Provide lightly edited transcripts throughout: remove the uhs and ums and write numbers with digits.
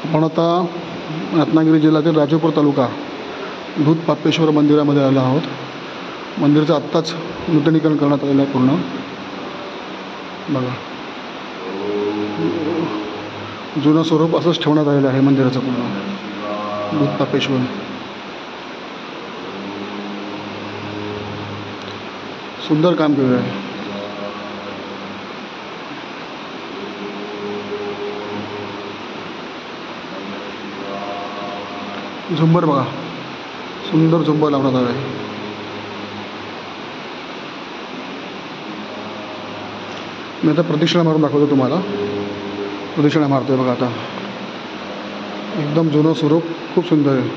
आपण आता रत्नागिरी जिल्ह्यातील राजापूर तालुका दूध पापेश्वर मंदिरामध्ये आलो आहोत. मंदिराचं आत्ताच नूतनीकरण करण्यात आलेलं आहे पूर्ण. बघा, जुनं स्वरूप असंच ठेवण्यात आलेलं आहे मंदिराचं पूर्ण. दूध पापेश्वर सुंदर काम केलेलं आहे. झुंबर बघा, सुंदर झुंबर लावण्यात आलं आहे. मी आता प्रदक्षिणा मारून दाखवतो तुम्हाला. प्रदक्षिणा मारतोय बघा आता. एकदम जुनं स्वरूप, खूप सुंदर आहे.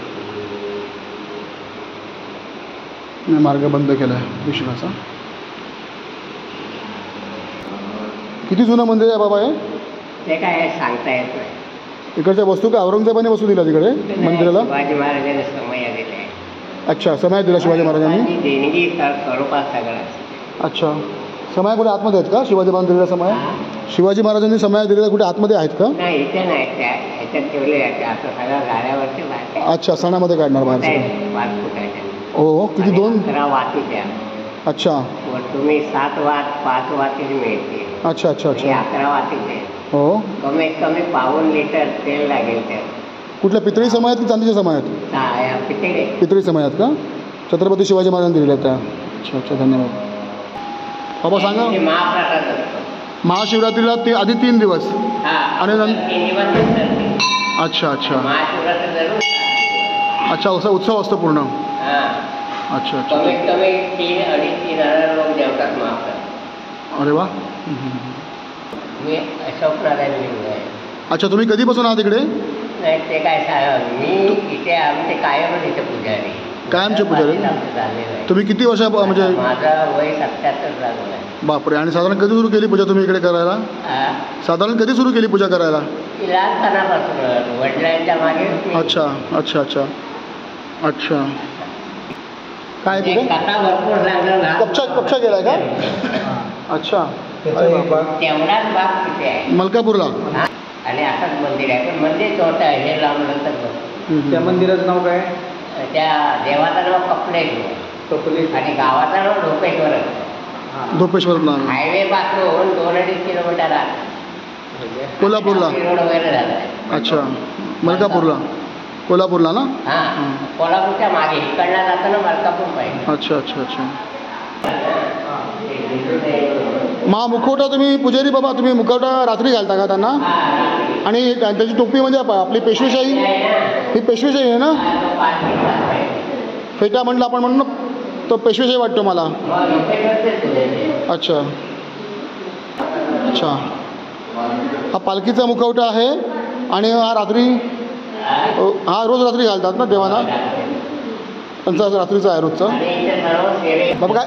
मी मार्ग बंद केला आहे प्रदक्षिणाचा. किती जुनं मंदिर आहे बाबा हे? ते काय सांगता येत नाही. इकडच्या वस्तू काय औरंगजेबाने वस्तू दिला तिकडे मंदिराला? शिवाजी महाराजांनी समय दिले. अच्छा, समय दिला शिवाजी महाराजांनी. देणगी स्वरूपात सगळं. अच्छा, समय कुठे आतमध्ये आहेत का? शिवाजी महाराज दिलेला समय? शिवाजी महाराजांनी समय दिलेला कुठे आतमध्ये आहेत का? नाही, इथे नाही. त्या ह्याच्यात ठेवले असं सगळं गाड्यावरती बाहेर. अच्छा, सणामध्ये काढणार बाहेर. हो, किती? 2 वाती द्या. अच्छा, तुम्ही 7 वात 5 वाती मिळते. अच्छा अच्छा अच्छा. 11 वाती द्या. हो, कमीत कमी 1.5 लिटर तेल लागेल त्यात. कुठल्या पितळी समय आहेत की चांदीचे समय आहेत? पितळे. पितळी समय आहेत का? छत्रपती शिवाजी महाराजांनी दिलेल्या त्या. अच्छा अच्छा, धन्यवाद बाबा. सांगा. महाप्रसाद असतो महाशिवरात्रीला ते आधी 3 दिवस आणि अच्छा अच्छा अच्छा, असा उत्सव असतो पूर्ण. अच्छा अच्छा, कमीत कमी 3,000-3,500 लोक जेवतात महाप्रसाद. अरे वा. मी अशोकनारायण लिहून आहे. अच्छा, तुम्ही कधीपासून आहात इकडे? नाही, ते काय मी इथे आमचे कायमच इथे पुजारी. कायमचे पुजारी? झालेलं आहे. तुम्ही किती वर्ष म्हणजे? माझं वय 77 लागलं आहे. बापरे. आणि साधारण कधी सुरू केली पूजा तुम्ही इकडे करायला? साधारण कधी सुरू केली पूजा करायला? लहानपणापासून वडिलांच्या मागे. अच्छा अच्छा अच्छा अच्छा. काय तिथे कथा भरपूर लागलं. कपचा गेलाय का? अच्छा, तेवढाच भाग तिथे आहे मलकापूरला. आणि असंच मंदिर आहे, पण मंदिर छोटं आहे. हे लांबलं तर. त्या मंदिराचं नाव काय? त्या देवाचं नाव कपले आणि गावाचं नाव ढोपेश्वर. ढोपेश्वर नाव. हायवे पासून 2-2.5 किलोमीटर कोल्हापूरला. रोड वगैरे झाला. अच्छा, मलकापूरला. कोल्हापूरला ना? हां, कोल्हापूरच्या मागे इकडला जाताना मलकापूर पाहिजे. अच्छा अच्छा अच्छा. मुखवटा तुम्ही पुजारी बाबा, तुम्ही मुखवटा रात्री घालता का त्यांना? आणि त्याची टोपी म्हणजे आपली पेशवेशाही, ही पेशवेशाही आहे ना? फेटा म्हटलं आपण म्हणून तो पेशवेशाही वाटतो मला. अच्छा अच्छा. हा पालखीचा मुखवटा आहे. आणि हा रात्री, हा रोज रात्री घालतात ना देवांना? त्यांचा रात्रीचा आहे रोजचा. बाबा काय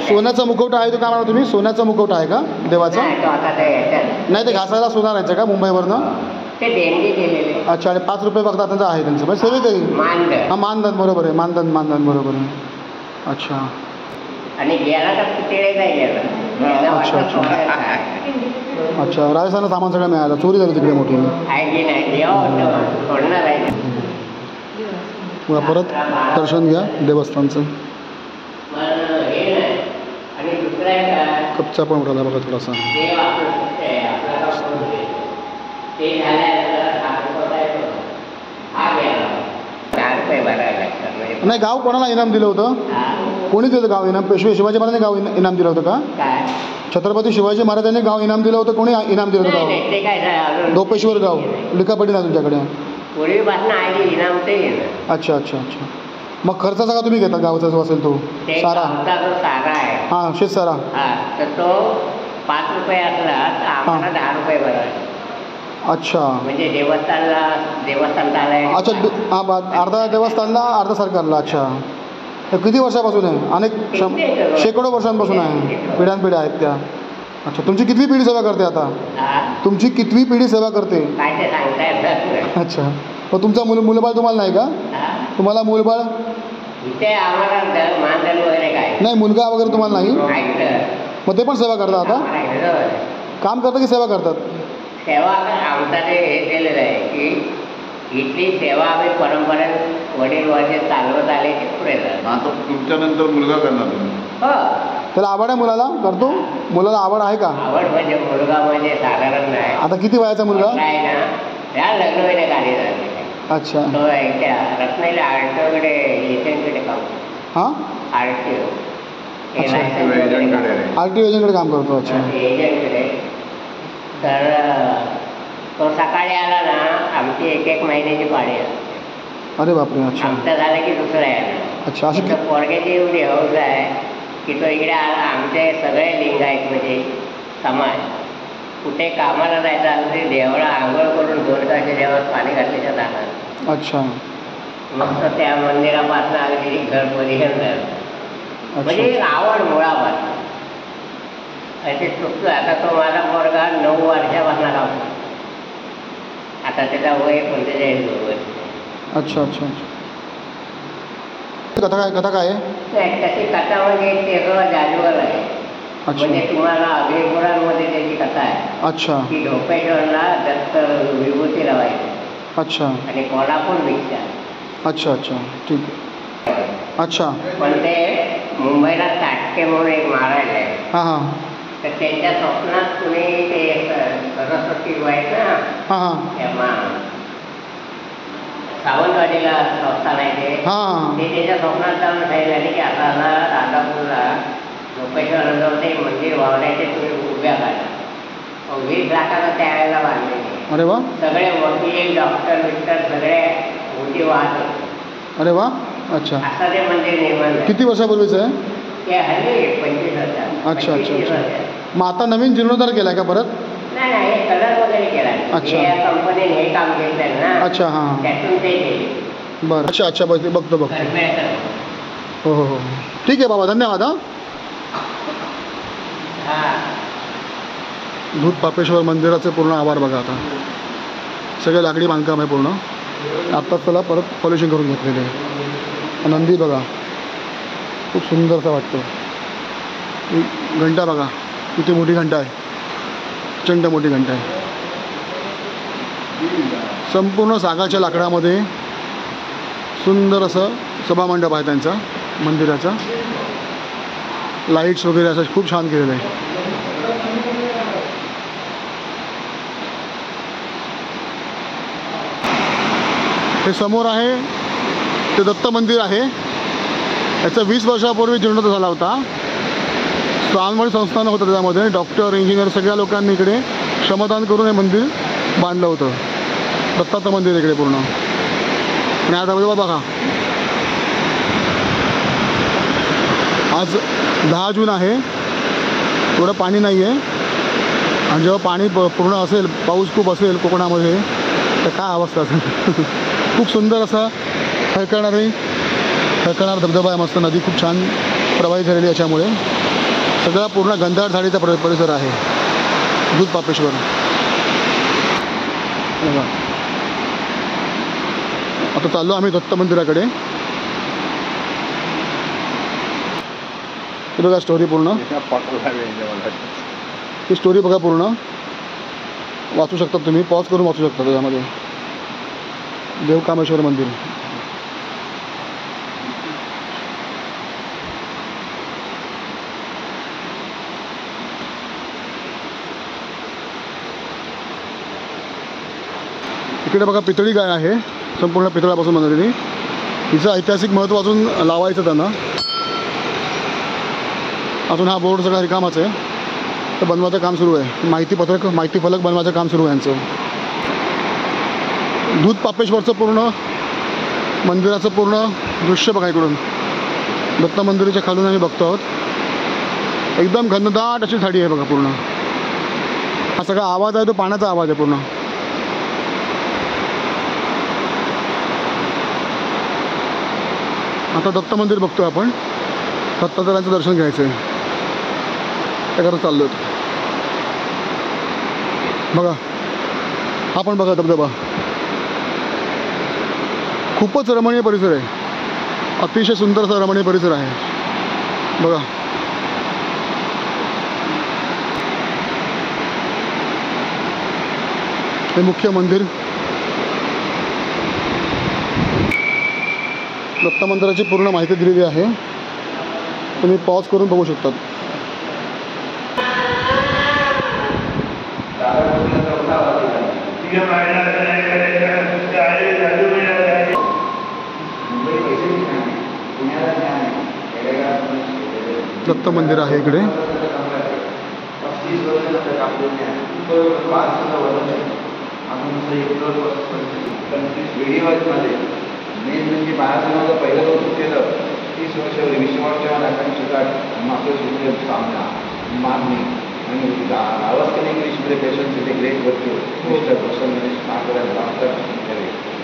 सोन्याचा मुखवटा आहे तो? काय म्हणा तुम्ही? सोन्याचा मुखवटा आहे का देवाचा? नाही, ते घासायला सोनार यायचं का मुंबईवरनं? अच्छा. आणि 5 रुपये बघता त्यांचं आहे त्यांचं म्हणजे सेवेकरी. हा, मानधन. बरोबर आहे, मानधन बरोबर आहे. अच्छा. आणि अच्छा अच्छा अच्छा. राजस्थानला सामान सगळं मिळालं, चोरी झाली तिकडे मोठी. परत दर्शन घ्या देवस्थानचं. कपचा पण उठाला बघा थोडासा. नाही, गाव कोणाला इनाम दिलं होतं? कोणी दिलं गाव इनाम? पेशवे शिवाजी महाराजांनी गाव इनाम दिलं होतं का? छत्रपती शिवाजी महाराजांनी गाव इनाम दिलं होतं? कोणी इनाम दिलं होतं गाव? ढोपेश्वर गाव लिखापटी ना तुमच्याकडे? अच्छा अच्छा अच्छा. मग खर्च सगळा तुम्ही घेता गावाचा जो असेल तो सारा? हां, शेत सारा. तर तो 5 रुपये असला तर आम्हाला 10 रुपये भरायचे. अच्छा. म्हणजे देवस्थानला. अच्छा. हां, अर्धा देवस्थानला अर्धा सरकारला. अच्छा. हे किती वर्षापासून आहे? अनेक शेकडो वर्षांपासून आहे, पिढ्यानपिढ्या आहेत त्या. अच्छा. तुमची कितवी पिढी सेवा करते आता? तुमची कितवी पिढी सेवा करते? अच्छा. मग तुमचा मुलबाळ तुम्हाला नाही का? तुम्हाला मूलबाळ? नाही, मुलगा वगैरे तुम्हाला नाही? मग ते पण सेवा करतात आता? काम करतात की सेवा करतात? सेवा आमचा ते हे केलेलं आहे की इथली सेवा आम्ही परंपरेत वडील वडील चालवत आले ते पुढे झालं. आता तुमच्यानंतर मुलगा करणार तुम्ही? हो, त्याला आवड आहे मुलाला करतो? मुलाला आवड आहे का? आवड म्हणजे मुलगा म्हणजे साधारण नाही. आता किती वयाचा मुलगा? काय ना त्या लग्न वेळे कार्य झाले. अच्छा. तो एकट्या रत्नागिरी आरटीओकडे एजंटकडे काम. हां, आरटीओ अच्छा. एजंटकडे आहे. RTO एजंटकडे काम करतो. अच्छा. एजंटकडे. तर तो सकाळी आला ना आमची 1-1 महिन्याची पाळी असते. अरे बापरे. अच्छा आमचं झालं की दुसरं यायला. अच्छा. असं तर पोरग्याची एवढी हौस आहे की तो इकडे आला. आमचे सगळे लिंगायत म्हणजे समाज कुठे कामाला जायचं असं ते देवळा आंघोळ करून 2 तासच्या देवात पाणी घातल्याच्या जाणार. अच्छा. मस्त त्या मंदिरापासून अगदी घरपर्यंत म्हणजे एक आवड मुळापासून. असे चुकतो. आता तो माझा पोरगा 9 वर्षापासून काम करतो. आता त्याचा वय 45 वर्ष. अच्छा अच्छा अच्छा. कथा काय आहे? त्याची कथा म्हणजे ते सगळं जादूगर आहे. अच्छा. म्हणजे तुम्हाला अग्निपुराणमध्ये त्याची कथा आहे. अच्छा की ढोपेश्वरला दत्त विभूती लावायची अच्छा आणि कोल्हापूर भिक्षा. अच्छा अच्छा. ठीक आहे. अच्छा. पण ते मुंबईला ताटके म्हणून एक महाराज आहे. हां हां तर त्यांच्या स्वप्नात तुम्ही ते सरस्वती आहेत ना हां हां तेव्हा सावंतवाडीला संस्थान आहे ते. हां ते त्याच्या स्वप्नात जाऊन सांगितलं की आता राधापूरला लोकेश्वराजवळ ते मंदिर वावरायचे तुम्ही उभ्या काढा. 20 लाखाला त्यावेळेला बांधलेले. अरे वा. सगळे वकील डॉक्टर बिक्टर सगळे मोठी वाहत होते. अरे वा. अच्छा. असं ते मंदिर निर्माण झालं. किती वर्षापूर्वीचं आहे? ते हल्ली 25 वर्षात. अच्छा अच्छा अच्छा. मग आता नवीन जीर्णोद्धार केला का परत? नाही नाही, हे कलर वगैरे केला. अच्छा. हे या कंपनीने हे काम घेतलं ना. अच्छा. हां त्यातून ते केले. बरं. अच्छा अच्छा. बघतो करमेळकर. हो हो हो. ठीक आहे बाबा, धन्यवाद. हां. हा. दूध पापेश्वर मंदिराचे पूर्ण आभार बघा. आता सगळे लाकडी बांधकाम आहे पूर्ण. आत्ताच त्याला परत पॉलिशिंग करून घेतलेले आहे. नंदी बघा खूप सुंदरसा वाटतो. घंटा बघा किती मोठी घंटा आहे. प्रचंड मोठी घंटा आहे. संपूर्ण सागाच्या लाकडामध्ये सुंदर असं सभामंडप आहे त्यांचा मंदिराचा. लाईट्स वगैरे असं खूप छान केलेलं आहे. हे समोर आहे ते दत्त मंदिर आहे. याचा 20 वर्षापूर्वी जीर्णोद्धार झाला होता. स्वानमणी संस्थान होतं त्याच्यामध्ये. डॉक्टर इंजिनियर सगळ्या लोकांनी इकडे श्रमदान करून हे मंदिर बांधलं होतं. दत्ताचं मंदिर इकडे पूर्ण. आणि आता बघा आज 10 जून आहे. थोडं पाणी नाही आहे. आणि जेव्हा पाणी पूर्ण असेल, पाऊस खूप असेल कोकणामध्ये, तर काय अवस्था असेल. खूप सुंदर असा हळकणारा धबधबा आहे. मस्त नदी खूप छान प्रवाहित झालेली याच्यामुळे. सगळा पूर्ण गंधाळ झाडीचा परिसर आहे दूध पापेश्वर. आता चाललो आम्ही दत्त मंदिराकडे. हे बघा स्टोरी पूर्ण. ही स्टोरी बघा पूर्ण. वाचू शकता तुम्ही. पॉज करून वाचू शकता त्याच्यामध्ये. देवकामेश्वर मंदिर. इकडे बघा पितळी गाय आहे. संपूर्ण पितळापासून बनवलेली. हिचं ऐतिहासिक महत्त्व अजून लावायचं त्यांना. अजून हा बोर्ड सगळा रिकामाच आहे. तर बनवायचं काम सुरू आहे. माहिती फलक बनवायचं काम सुरू आहे यांचं. दूध पापेश्वरचं पूर्ण मंदिराचं पूर्ण दृश्य बघा इकडून. दत्त मंदिराच्या खालून आम्ही बघतो आहोत. एकदम घनदाट अशी झाडी आहे बघा पूर्ण. हा सगळा आवाज आहे तो पाण्याचा आवाज आहे पूर्ण. आता दत्त मंदिर बघतोय आपण. दत्तात्रयांचं दर्शन घ्यायचं आहे. त्या करत चाललो होतो. बघा हा पण बघा धबधबा. खूपच रमणीय परिसर आहे. अतिशय सुंदर असा रमणीय परिसर आहे बघा. हे मुख्य मंदिर. दत्त मंदिराची पूर्ण माहिती दिलेली आहे. तुम्ही पॉज करून बघू शकतात. दत्त मंदिर आहे इकडे. मेन म्हणजे महाराजांना पहिलं वर्ष केलं 30 वर्ष विश्वाच्या राखाने सुद्धा मागं सुद्धा सामना मागणी आणि आवाज केले इंग्लिशमध्ये पेशन्स इथे ग्रेट वर्च्यू मिस्टर पर्सनमध्ये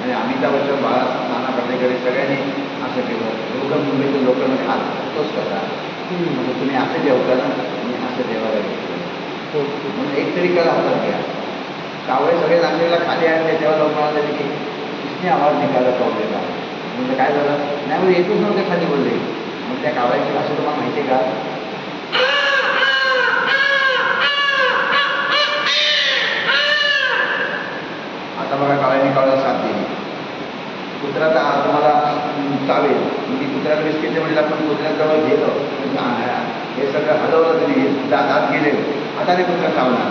आणि अमिताभ बच्चन बाळा नाना पाटेकडे सगळ्यांनी असं केलं. लोकल मुंबईतील लोकांमध्ये हात तोच करा म्हणजे तुम्ही असं जेवता ना आणि असं जेवायला घेतलं म्हणून एक तरी कला हातात घ्या. कावळे सगळे नांदेडला खाली आणले तेव्हा लोक म्हणाले की किसने आवाज निघाला कावळेला म्हणजे काय झालं नाही म्हणजे येतच नव्हते खाली बोलले. मग त्या कावळ्याची भाषा तुम्हाला माहिती आहे का? आता बघा कावळ्याने कावळ्याला साथ दिली. कुत्रा तुम्हाला चावेल म्हणजे कुत्र्याला बिस्किटच्या वेळेला आपण कुत्र्याजवळ गेलो हे सगळं हलवलं तरी दात गेले आता ते कुत्रा चावणार.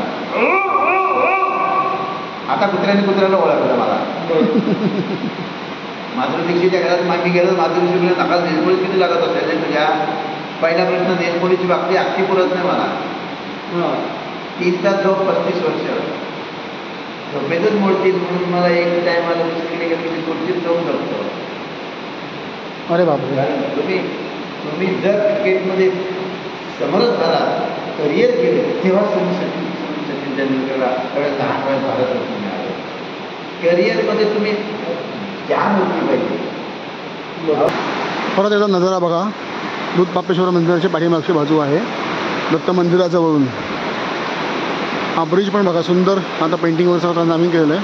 आता कुत्र्याला ओळखलं मला. माधुरी दीक्षेच्या घरात मागे गेलं. माधुरी दीक्षेला नका नेलपोळी किती लागत असेल तुझ्या? पहिला प्रश्न नेलपोळीची बाबती अख्खी पुरत नाही मला. 3 तास झोप 35 वर्ष झोपेतच मोडतील म्हणून मला एक टायमाला केली की मी खुर्चीत जाऊन जगतो. अरे बापरे. तुम्ही जर क्रिकेटमध्ये समर्थ झाला करिअर केलं तेव्हाच तुम्ही सचिन तेंडुलकरला एवढ्या 10 वेळा भारतरत्न मिळाले. करिअरमध्ये तुम्ही जान होती पाहिजे. परत एकदा नजारा बघा. दूध पापेश्वर मंदिराची पाठीमागची बाजू आहे दत्त मंदिराजवळून. हा ब्रिज पण बघा सुंदर आता पेंटिंगवर सगळं नवीन केलेलं आहे.